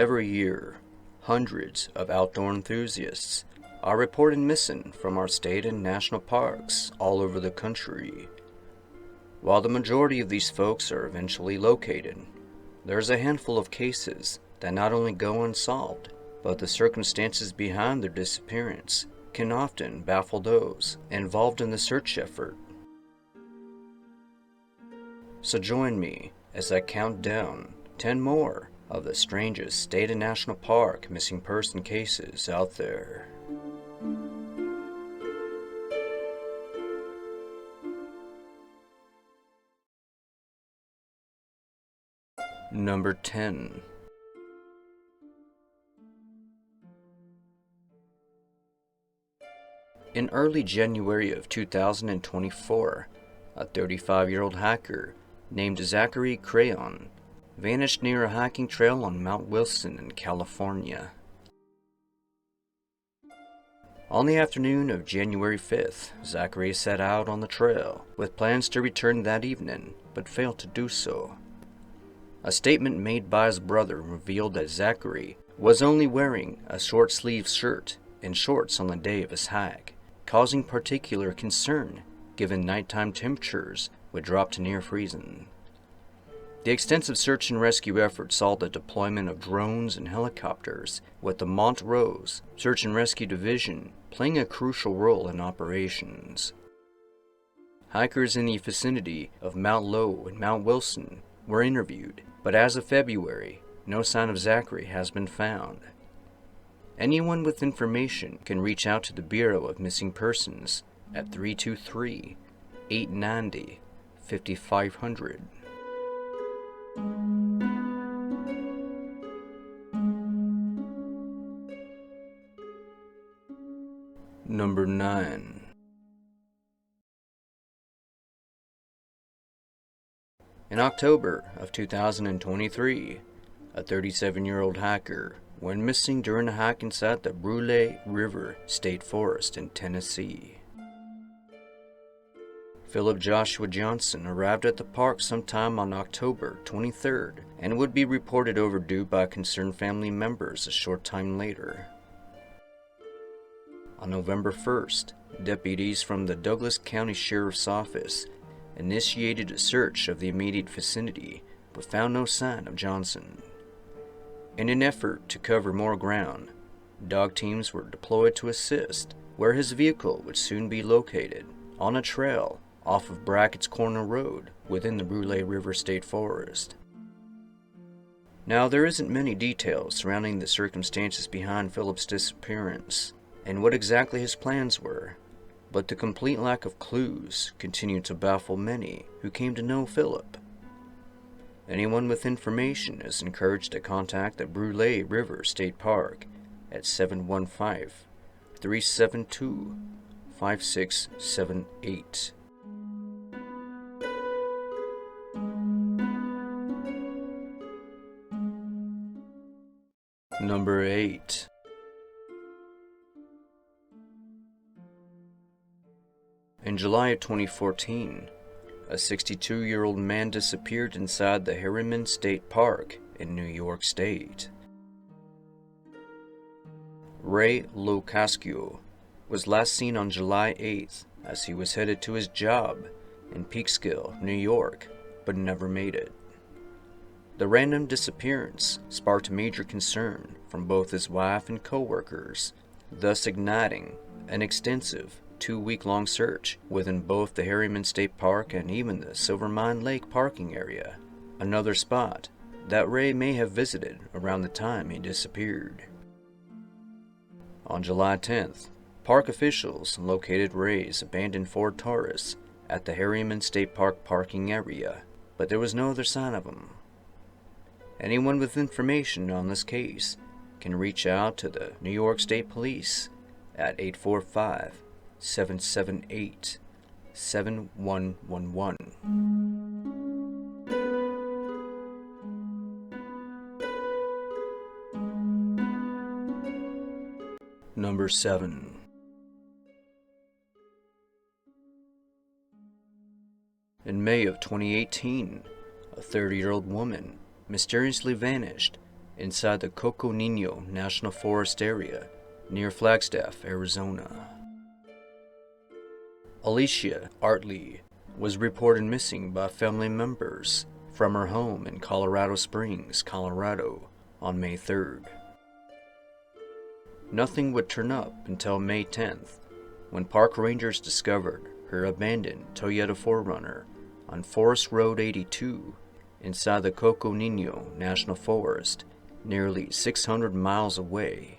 Every year, hundreds of outdoor enthusiasts are reported missing from our state and national parks all over the country. While the majority of these folks are eventually located, there's a handful of cases that not only go unsolved, but the circumstances behind their disappearance can often baffle those involved in the search effort. So join me as I count down 10 more of the strangest state and national park missing person cases out there. Number 10. In early January of 2024, a 35-year-old hiker named Zachary Crayon vanished near a hiking trail on Mount Wilson in California. On the afternoon of January 5th, Zachary set out on the trail with plans to return that evening, but failed to do so. A statement made by his brother revealed that Zachary was only wearing a short-sleeved shirt and shorts on the day of his hike, causing particular concern given nighttime temperatures would drop to near freezing. The extensive search and rescue effort saw the deployment of drones and helicopters, with the Montrose Search and Rescue Division playing a crucial role in operations. Hikers in the vicinity of Mount Lowe and Mount Wilson were interviewed, but as of February, no sign of Zachary has been found. Anyone with information can reach out to the Bureau of Missing Persons at 323-890-5500. Number 9. In October of 2023, a 37-year-old hiker went missing during a hike inside the Brule River State Forest in Tennessee. Philip Joshua Johnson arrived at the park sometime on October 23rd and would be reported overdue by concerned family members a short time later. On November 1st, deputies from the Douglas County Sheriff's Office initiated a search of the immediate vicinity but found no sign of Johnson. In an effort to cover more ground, dog teams were deployed to assist, where his vehicle would soon be located on a trail off of Brackett's Corner Road within the Brule River State Forest. Now, there isn't many details surrounding the circumstances behind Philip's disappearance and what exactly his plans were, but the complete lack of clues continued to baffle many who came to know Philip. Anyone with information is encouraged to contact the Brule River State Park at 715-372-5678. Number 8. In July of 2014, a 62-year-old man disappeared inside the Harriman State Park in New York State. Ray Locaso was last seen on July 8th as he was headed to his job in Peekskill, New York, but never made it. The random disappearance sparked major concern from both his wife and co-workers, thus igniting an extensive 2-week-long search within both the Harriman State Park and even the Silver Mine Lake parking area, another spot that Ray may have visited around the time he disappeared. On July 10th, park officials located Ray's abandoned Ford Taurus at the Harriman State Park parking area, but there was no other sign of him. Anyone with information on this case can reach out to the New York State Police at 845-778-7111. Number 7. In May of 2018, a 30-year-old woman mysteriously vanished inside the Coco Nino National Forest area near Flagstaff, Arizona. Alicia Artley was reported missing by family members from her home in Colorado Springs, Colorado on May 3rd. Nothing would turn up until May 10th, when park rangers discovered her abandoned Toyota 4Runner on Forest Road 82 inside the Coco Nino National Forest, nearly 600 miles away.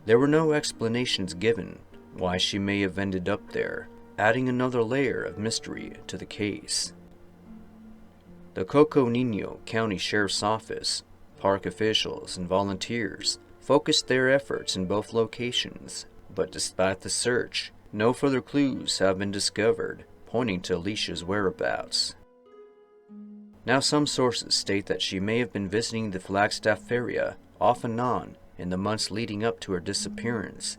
There were no explanations given why she may have ended up there, adding another layer of mystery to the case. The Coco Nino County Sheriff's Office, park officials, and volunteers focused their efforts in both locations, but despite the search, no further clues have been discovered pointing to Alicia's whereabouts. Now, some sources state that she may have been visiting the Flagstaff area off and on in the months leading up to her disappearance,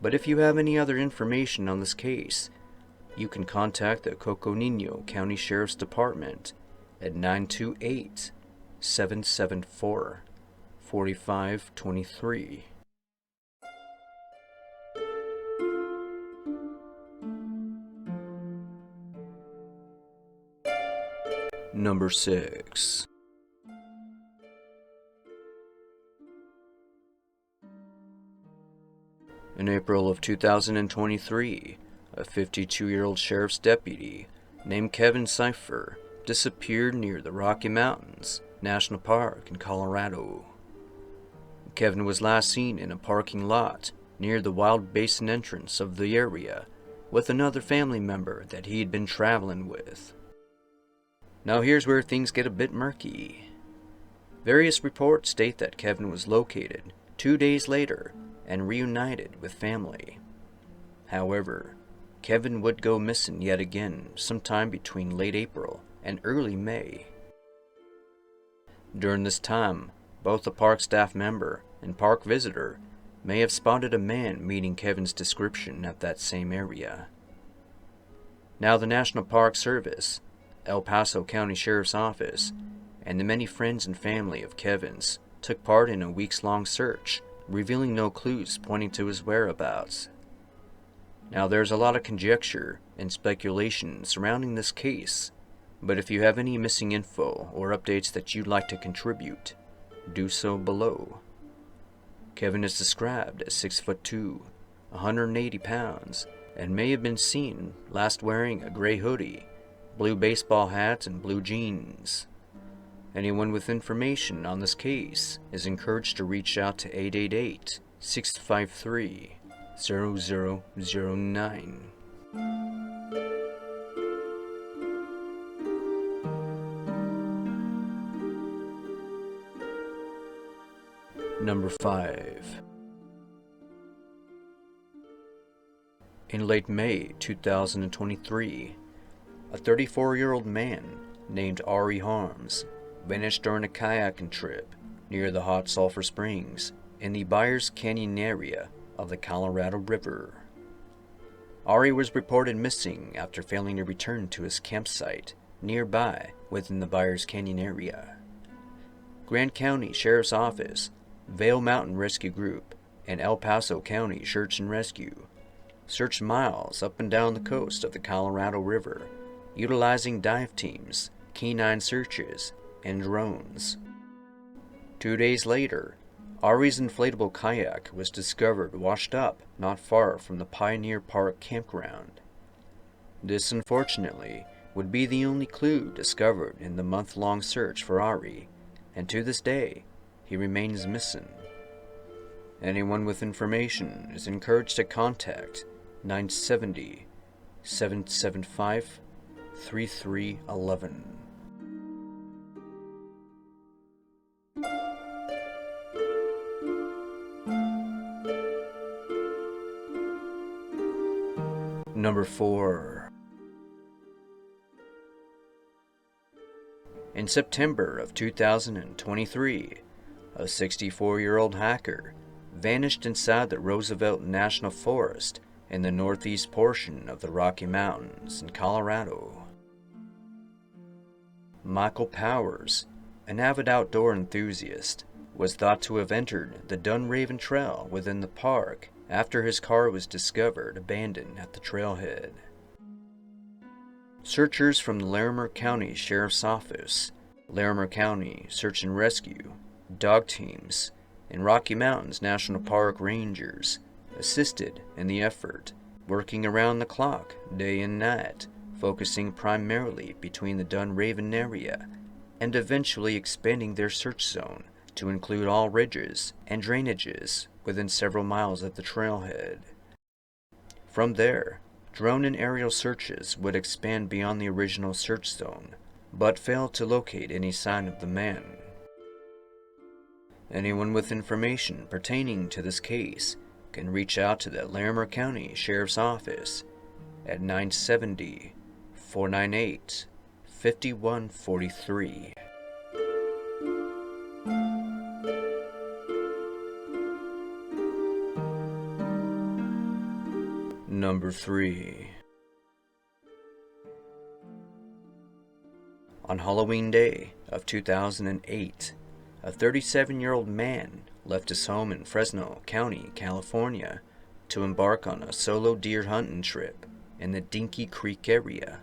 but if you have any other information on this case, you can contact the Coco Nino County Sheriff's Department at 928-774-4523. Number 6. In April of 2023, a 52-year-old sheriff's deputy named Kevin Cipher disappeared near the Rocky Mountains National Park in Colorado. Kevin was last seen in a parking lot near the Wild Basin entrance of the area with another family member that he had been traveling with. Now here's where things get a bit murky. Various reports state that Kevin was located 2 days later and reunited with family. However, Kevin would go missing yet again sometime between late April and early May. During this time, both a park staff member and park visitor may have spotted a man meeting Kevin's description at that same area. Now the National Park Service, El Paso County Sheriff's Office, and the many friends and family of Kevin's took part in a weeks-long search, revealing no clues pointing to his whereabouts. Now there's a lot of conjecture and speculation surrounding this case, but if you have any missing info or updates that you'd like to contribute, do so below. Kevin is described as 6'2", 180 pounds, and may have been seen last wearing a gray hoodie, blue baseball hat, and blue jeans. Anyone with information on this case is encouraged to reach out to 888-653-0009. Number 5. In late May 2023, a 34-year-old man named Ari Harmes vanished during a kayaking trip near the Hot Sulphur Springs in the Byers Canyon area of the Colorado River. Ari was reported missing after failing to return to his campsite nearby within the Byers Canyon area. Grant County Sheriff's Office, Vail Mountain Rescue Group, and El Paso County Search and Rescue searched miles up and down the coast of the Colorado River, utilizing dive teams, canine searches, and drones. 2 days later, Ari's inflatable kayak was discovered washed up not far from the Pioneer Park campground. This, unfortunately, would be the only clue discovered in the month-long search for Ari, and to this day, he remains missing. Anyone with information is encouraged to contact 970-775-3311. Number 4. In September of 2023, a 64-year-old hiker vanished inside the Roosevelt National Forest in the northeast portion of the Rocky Mountains in Colorado. Michael Powers, an avid outdoor enthusiast, was thought to have entered the Dunraven Trail within the park after his car was discovered abandoned at the trailhead. Searchers from the Larimer County Sheriff's Office, Larimer County Search and Rescue, dog teams, and Rocky Mountains National Park Rangers assisted in the effort, working around the clock, day and night, focusing primarily between the Dunraven area, and eventually expanding their search zone to include all ridges and drainages within several miles of the trailhead. From there, drone and aerial searches would expand beyond the original search zone, but failed to locate any sign of the man. Anyone with information pertaining to this case can reach out to the Larimer County Sheriff's Office at 970-498-5143. Number 3. On Halloween Day of 2008, a 37-year-old man left his home in Fresno County, California, to embark on a solo deer hunting trip in the Dinky Creek area.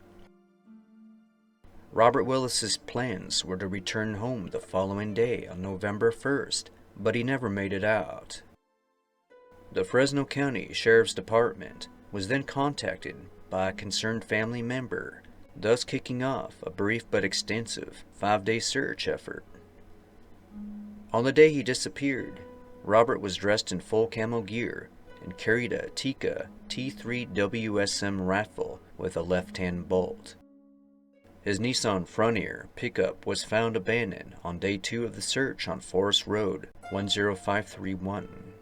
Robert Willis's plans were to return home the following day on November 1st, but he never made it out. The Fresno County Sheriff's Department was then contacted by a concerned family member, thus kicking off a brief but extensive 5-day search effort. On the day he disappeared, Robert was dressed in full camo gear and carried a Tikka T3 WSM rifle with a left-hand bolt. His Nissan Frontier pickup was found abandoned on day 2 of the search on Forest Road 10531.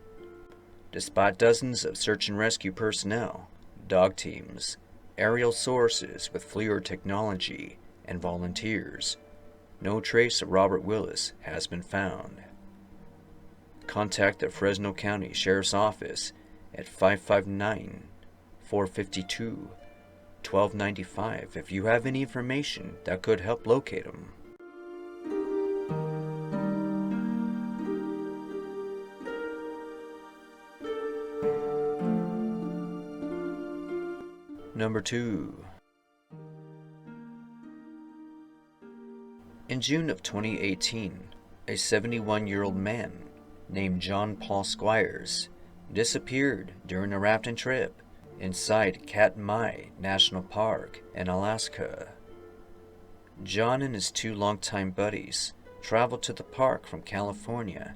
Despite dozens of search and rescue personnel, dog teams, aerial sources with FLIR technology, and volunteers, no trace of Robert Willis has been found. Contact the Fresno County Sheriff's Office at 559-452-1295 if you have any information that could help locate him. Number 2. In June of 2018, a 71-year-old man named John Paul Squires disappeared during a rafting trip inside Katmai National Park in Alaska. John and his 2 longtime buddies traveled to the park from California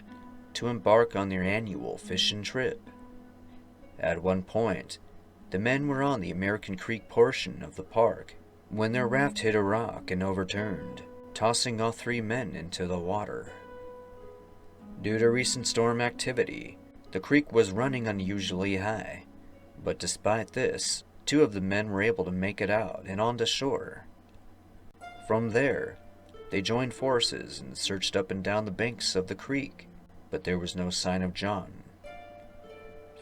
to embark on their annual fishing trip. At one point, the men were on the American Creek portion of the park when their raft hit a rock and overturned, tossing all 3 men into the water. Due to recent storm activity, the creek was running unusually high, but despite this, 2 of the men were able to make it out and onto shore. From there, they joined forces and searched up and down the banks of the creek, but there was no sign of John.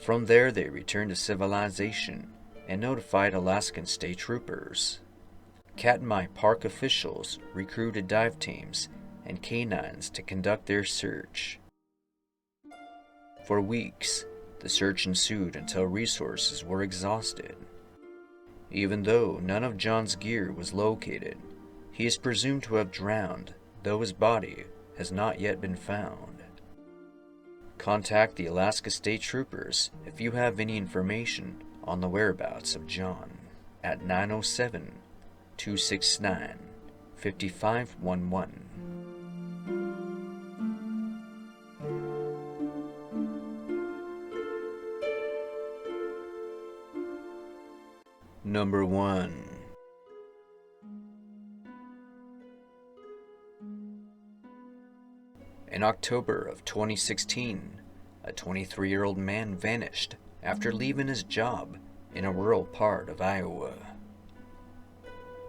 From there, they returned to civilization and notified Alaskan state troopers. Katmai Park officials recruited dive teams and canines to conduct their search. For weeks, the search ensued until resources were exhausted. Even though none of John's gear was located, he is presumed to have drowned, though his body has not yet been found. Contact the Alaska State Troopers if you have any information on the whereabouts of John at 907-269-5511. Number 1. In October of 2016, a 23-year-old man vanished after leaving his job in a rural part of Iowa.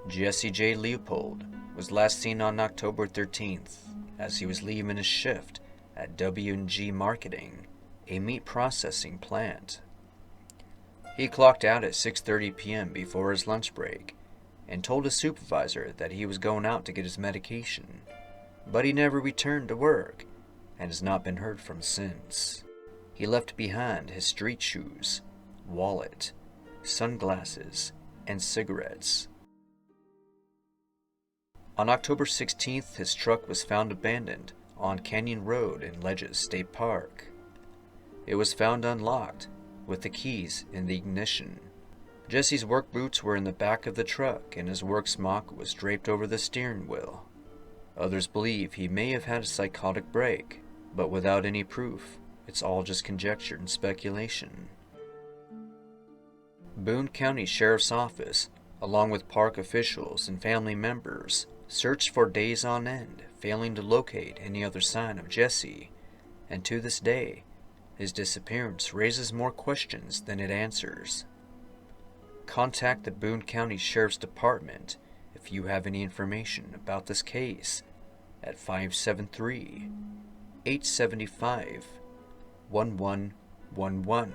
Jesse J. Leupold was last seen on October 13th as he was leaving his shift at W&G Marketing, a meat processing plant. He clocked out at 6:30 p.m. before his lunch break and told his supervisor that he was going out to get his medication, but he never returned to work and has not been heard from since. He left behind his street shoes, wallet, sunglasses, and cigarettes. On October 16th, his truck was found abandoned on Canyon Road in Ledges State Park. It was found unlocked, with the keys in the ignition. Jesse's work boots were in the back of the truck, and his work smock was draped over the steering wheel. Others believe he may have had a psychotic break, but without any proof. It's all just conjecture and speculation. Boone County Sheriff's Office, along with park officials and family members, searched for days on end, failing to locate any other sign of Jesse, and to this day, his disappearance raises more questions than it answers. Contact the Boone County Sheriff's Department if you have any information about this case at 573-875-1111.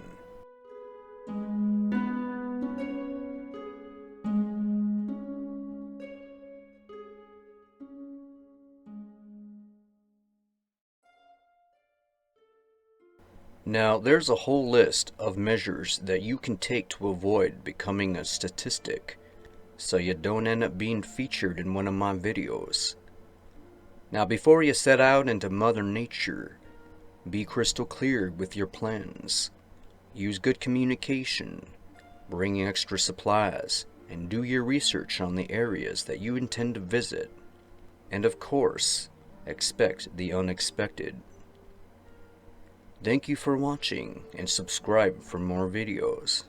Now, there's a whole list of measures that you can take to avoid becoming a statistic, so you don't end up being featured in one of my videos. Now, before you set out into Mother Nature, be crystal clear with your plans. Use good communication, bring extra supplies, and do your research on the areas that you intend to visit. And of course, expect the unexpected. Thank you for watching, and subscribe for more videos.